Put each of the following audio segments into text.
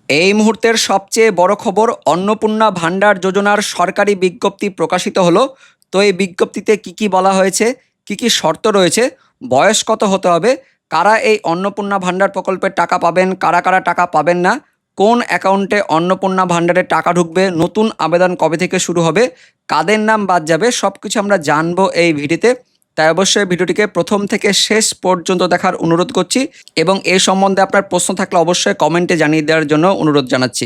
এই মুহূর্তের সবচেয়ে বড় খবর, অন্নপূর্ণা ভাণ্ডার যোজনার সরকারি বিজ্ঞপ্তি প্রকাশিত হলো। তো এই বিজ্ঞপ্তিতে কি কি বলা হয়েছে, কি কি শর্ত রয়েছে, বয়স কত হতে হবে, কারা এই অন্নপূর্ণা ভাণ্ডার প্রকল্পের টাকা পাবেন, কারা কারা টাকা পাবেন না, কোন অ্যাকাউন্টে অন্নপূর্ণা ভাণ্ডারের টাকা ঢুকবে, নতুন আবেদন কবে থেকে শুরু হবে, কাদের নাম বাদ যাবে, সব কিছু আমরা জানবো এই ভিডিওতে। তাই অবশ্যই ভিডিওটিকে প্রথম থেকে শেষ পর্যন্ত দেখার অনুরোধ করছি এবং এই সম্বন্ধে আপনার প্রশ্ন থাকলে অবশ্যই কমেন্টে জানিয়ে দেওয়ার জন্য অনুরোধ জানাচ্ছি।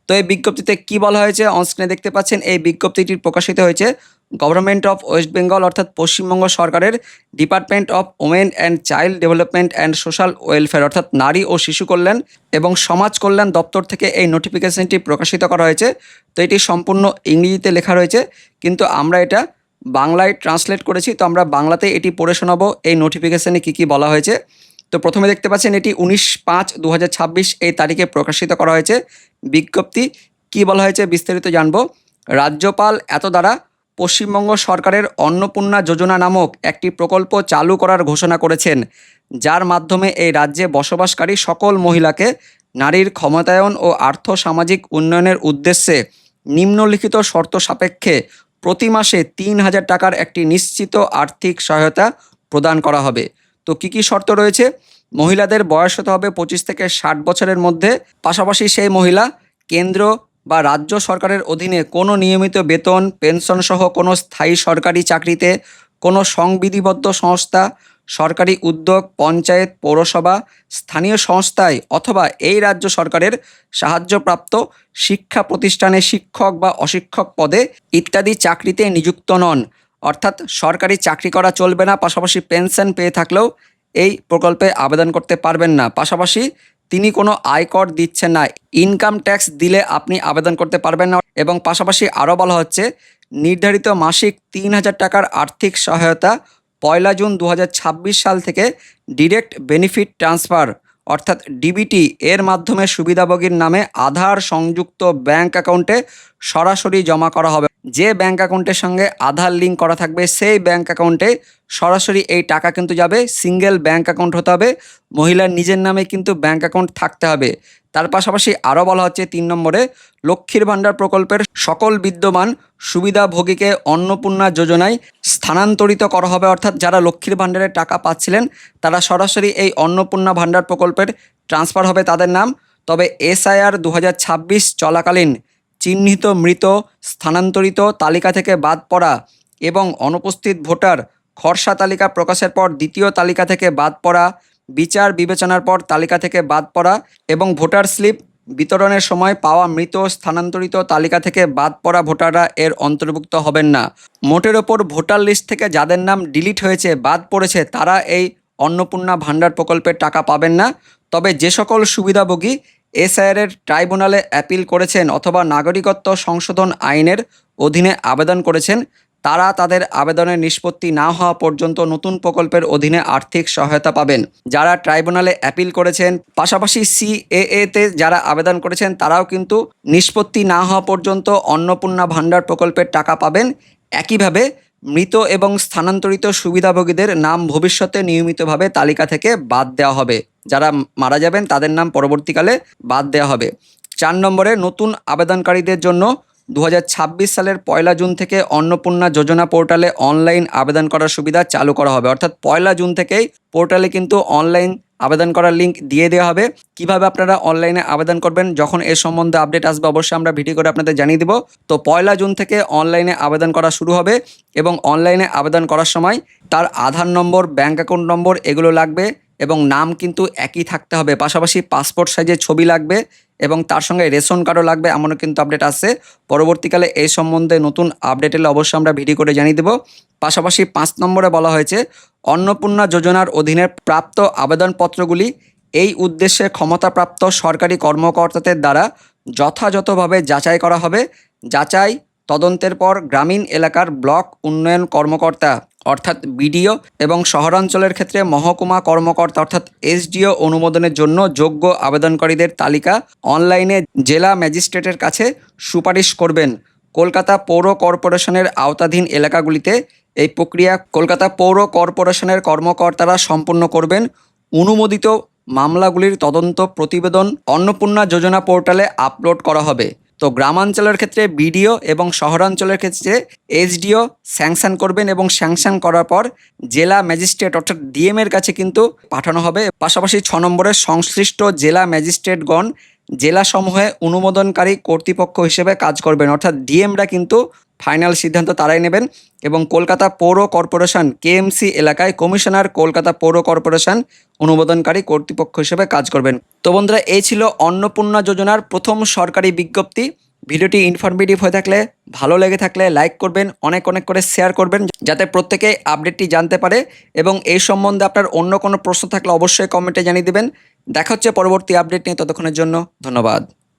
তো এই বিজ্ঞপ্তিতে কি বলা হয়েছে অনস্ক্রিনে দেখতে পাচ্ছেন। এই বিজ্ঞপ্তিটি প্রকাশিত হয়েছে গভর্নমেন্ট অফ ওয়েস্ট বেঙ্গল অর্থাৎ পশ্চিমবঙ্গ সরকারের department of women and child development and social welfare অর্থাৎ নারী ও শিশু কল্যাণ এবং সমাজ কল্যাণ দপ্তর থেকে এই নোটিফিকেশনটি প্রকাশিত করা হয়েছে। তো এটি সম্পূর্ণ ইংরেজিতে লেখা রয়েছে, কিন্তু আমরা এটা বাংলায় ট্রান্সলেট করেছি। তো আমরা বাংলাতে এটি পড়ে শোনাবো এই নোটিফিকেশানে কী কী বলা হয়েছে। তো প্রথমে দেখতে পাচ্ছেন এটি 19/5/2026 এই তারিখে প্রকাশিত করা হয়েছে। বিজ্ঞপ্তি কি বলা হয়েছে বিস্তারিত জানবো। রাজ্যপাল এত দ্বারা পশ্চিমবঙ্গ সরকারের অন্নপূর্ণা যোজনা নামক একটি প্রকল্প চালু করার ঘোষণা করেছেন, যার মাধ্যমে এই রাজ্যে বসবাসকারী সকল মহিলাকে নারীর ক্ষমতায়ন ও আর্থ সামাজিক উন্নয়নের উদ্দেশ্যে নিম্নলিখিত শর্ত সাপেক্ষে প্রতি মাসে 3,000 টাকার একটি নিশ্চিত আর্থিক সহায়তা প্রদান করা হবে। তো কী কী শর্ত রয়েছে? মহিলাদের বয়স হতে হবে 25 থেকে 60 বছরের মধ্যে। পাশাপাশি সেই মহিলা কেন্দ্র বা রাজ্য সরকারের অধীনে কোনো নিয়মিত বেতন পেনশন সহ কোনো স্থায়ী সরকারি চাকরিতে, কোনো সংবিধিবদ্ধ সংস্থা, সরকারি উদ্যোগ, পঞ্চায়েত, পৌরসভা, স্থানীয় সংস্থায় অথবা এই রাজ্য সরকারের সাহায্যপ্রাপ্ত শিক্ষা প্রতিষ্ঠানে শিক্ষক বা অশিক্ষক পদে ইত্যাদি চাকরিতে নিযুক্ত নন। অর্থাৎ সরকারি চাকরি করা চলবে না, পাশাপাশি পেনশন পেয়ে থাকলেও এই প্রকল্পে আবেদন করতে পারবেন না। পাশাপাশি তিনি কোনো আয়কর দিচ্ছেন না, ইনকাম ট্যাক্স দিলে আপনি আবেদন করতে পারবেন না। এবং পাশাপাশি আরও বলা হচ্ছে নির্ধারিত মাসিক 3,000 টাকার আর্থিক সহায়তা 1 জুন 2026 সাল থেকে ডিরেক্ট বেনিফিট ট্রান্সফার অর্থাৎ ডিবিটি এর মাধ্যমে সুবিধাভোগীর নামে আধার সংযুক্ত ব্যাংক অ্যাকাউন্টে সরাসরি জমা করা হবে। যে ব্যাংক অ্যাকাউন্টের সঙ্গে আধার লিঙ্ক করা থাকবে সেই ব্যাংক অ্যাকাউন্টে সরাসরি এই টাকা কিন্তু যাবে। সিঙ্গেল ব্যাংক অ্যাকাউন্ট হতে হবে, মহিলার নিজের নামে কিন্তু ব্যাংক অ্যাকাউন্ট থাকতে হবে। তার পাশাপাশি আরও বলা হচ্ছে 3 নম্বরে লক্ষ্মীর ভাণ্ডার প্রকল্পের সকল বিদ্যমান সুবিধাভোগীকে অন্নপূর্ণা যোজনায় স্থানান্তরিত করা হবে। অর্থাৎ যারা লক্ষ্মীর ভাণ্ডারের টাকা পাচ্ছিলেন তারা সরাসরি এই অন্নপূর্ণা ভাণ্ডার প্রকল্পের ট্রান্সফার হবে তাদের নাম। তবে SIR 2026 চলাকালীন চিহ্নিত মৃত, স্থানান্তরিত তালিকা থেকে বাদ পড়া এবং অনুপস্থিত ভোটার খসড়া তালিকা প্রকাশের পর দ্বিতীয় তালিকা থেকে বাদ পড়া, বিচার বিবেচনার পর তালিকা থেকে বাদ পড়া এবং ভোটার স্লিপ বিতরণের সময় পাওয়া মৃত স্থানান্তরিত তালিকা থেকে বাদ পড়া ভোটাররা এর অন্তর্ভুক্ত হবেন না। মোটের ওপর ভোটার লিস্ট থেকে যাদের নাম ডিলিট হয়েছে, বাদ পড়েছে, তারা এই অন্নপূর্ণা ভাণ্ডার প্রকল্পের টাকা পাবেন না। তবে যে সকল সুবিধাভোগী SIR ট্রাইব্যুনালে অ্যাপিল করেছেন অথবা নাগরিকত্ব সংশোধন আইনের অধীনে আবেদন করেছেন, তারা তাদের আবেদনের নিষ্পত্তি না হওয়া পর্যন্ত নতুন প্রকল্পের অধীনে আর্থিক সহায়তা পাবেন। যারা ট্রাইব্যুনালে অ্যাপিল করেছেন, পাশাপাশি CAA-তে যারা আবেদন করেছেন, তারাও কিন্তু নিষ্পত্তি না হওয়া পর্যন্ত অন্নপূর্ণা ভাণ্ডার প্রকল্পের টাকা পাবেন। একইভাবে মৃত এবং স্থানান্তরিত সুবিধাভোগীদের নাম ভবিষ্যতে নিয়মিতভাবে তালিকা থেকে বাদ দেওয়া হবে। যারা মারা যাবেন তাদের নাম পরবর্তীকালে বাদ দেওয়া হবে। 4 নম্বরে নতুন আবেদনকারীদের জন্য 2026 সালের 1 জুন থেকে অন্নপূর্ণা যোজনা পোর্টালে অনলাইন আবেদন করার সুবিধা চালু করা হবে। অর্থাৎ 1 জুন থেকেই পোর্টালে কিন্তু অনলাইন আবেদন করার লিঙ্ক দিয়ে দেওয়া হবে। কিভাবে আপনারা অনলাইনে আবেদন করবেন, যখন এর সম্বন্ধে আপডেট আসবে অবশ্যই আমরা ভিডিও করে আপনাদের জানিয়ে দেব। তো 1 জুন থেকে অনলাইনে আবেদন করা শুরু হবে এবং অনলাইনে আবেদন করার সময় তার আধার নম্বর, ব্যাঙ্ক অ্যাকাউন্ট নম্বর এগুলো লাগবে এবং নাম কিন্তু একই থাকতে হবে। পাশাপাশি পাসপোর্ট সাইজের ছবি লাগবে এবং তার সঙ্গে রেশন কার্ডও লাগবে, এমনও কিন্তু আপডেট আসছে। পরবর্তীকালে এই সম্বন্ধে নতুন আপডেট এলে অবশ্যই আমরা ভিডিও করে জানিয়ে দেব। পাশাপাশি 5 নম্বরে বলা হয়েছে অন্নপূর্ণা যোজনার অধীনে প্রাপ্ত আবেদনপত্রগুলি এই উদ্দেশ্যে ক্ষমতাপ্রাপ্ত সরকারি কর্মকর্তাদের দ্বারা যথাযথভাবে যাচাই করা হবে। যাচাই তদন্তের পর গ্রামীণ এলাকার ব্লক উন্নয়ন কর্মকর্তা অর্থাৎ BDO এবং শহরাঞ্চলের ক্ষেত্রে মহকুমা কর্মকর্তা অর্থাৎ SDO অনুমোদনের জন্য যোগ্য আবেদনকারীদের তালিকা অনলাইনে জেলা ম্যাজিস্ট্রেটের কাছে সুপারিশ করবেন। কলকাতা পৌর কর্পোরেশনের আওতাধীন এলাকাগুলিতে এই প্রক্রিয়া কলকাতা পৌর কর্পোরেশনের কর্মকর্তারা সম্পূর্ণ করবেন। অনুমোদিত মামলাগুলির তদন্ত প্রতিবেদন অন্নপূর্ণা যোজনা পোর্টালে আপলোড করা হবে। তো গ্রামাঞ্চলের ক্ষেত্রে বিডিও এবং শহরাঞ্চলের ক্ষেত্রে এসডিও স্যাংশন করবেন এবং স্যাংশন করার পর জেলা ম্যাজিস্ট্রেট অর্থাৎ ডিএম এর কাছে কিন্তু পাঠানো হবে। পাশাপাশি 6 নম্বরের সংশ্লিষ্ট জেলা ম্যাজিস্ট্রেটগণ জেলাসমূহে অনুমোদনকারী কর্তৃপক্ষ হিসেবে কাজ করবেন, অর্থাৎ ডিএমরা কিন্তু ফাইনাল সিদ্ধান্ত তারাই নেবেন। এবং কলকাতা পৌর কর্পোরেশন কেএমসি এলাকায় কমিশনার কলকাতা পৌর কর্পোরেশন অনুমোদনকারী কর্তৃপক্ষ হিসেবে কাজ করবেন। তো বন্ধুরা, এই ছিল অন্নপূর্ণা যোজনার প্রথম সরকারি বিজ্ঞপ্তি। ভিডিওটি ইনফরমেটিভ হয়ে থাকলে, ভালো লেগে থাকলে লাইক করবেন, অনেক অনেক করে শেয়ার করবেন যাতে প্রত্যেকে আপডেটটি জানতে পারে। এবং এই সম্বন্ধে আপনার অন্য কোনো প্রশ্ন থাকলে অবশ্যই কমেন্টে জানিয়ে দেবেন। দেখা হচ্ছে পরবর্তী আপডেট নিয়ে, ততক্ষণের জন্য ধন্যবাদ।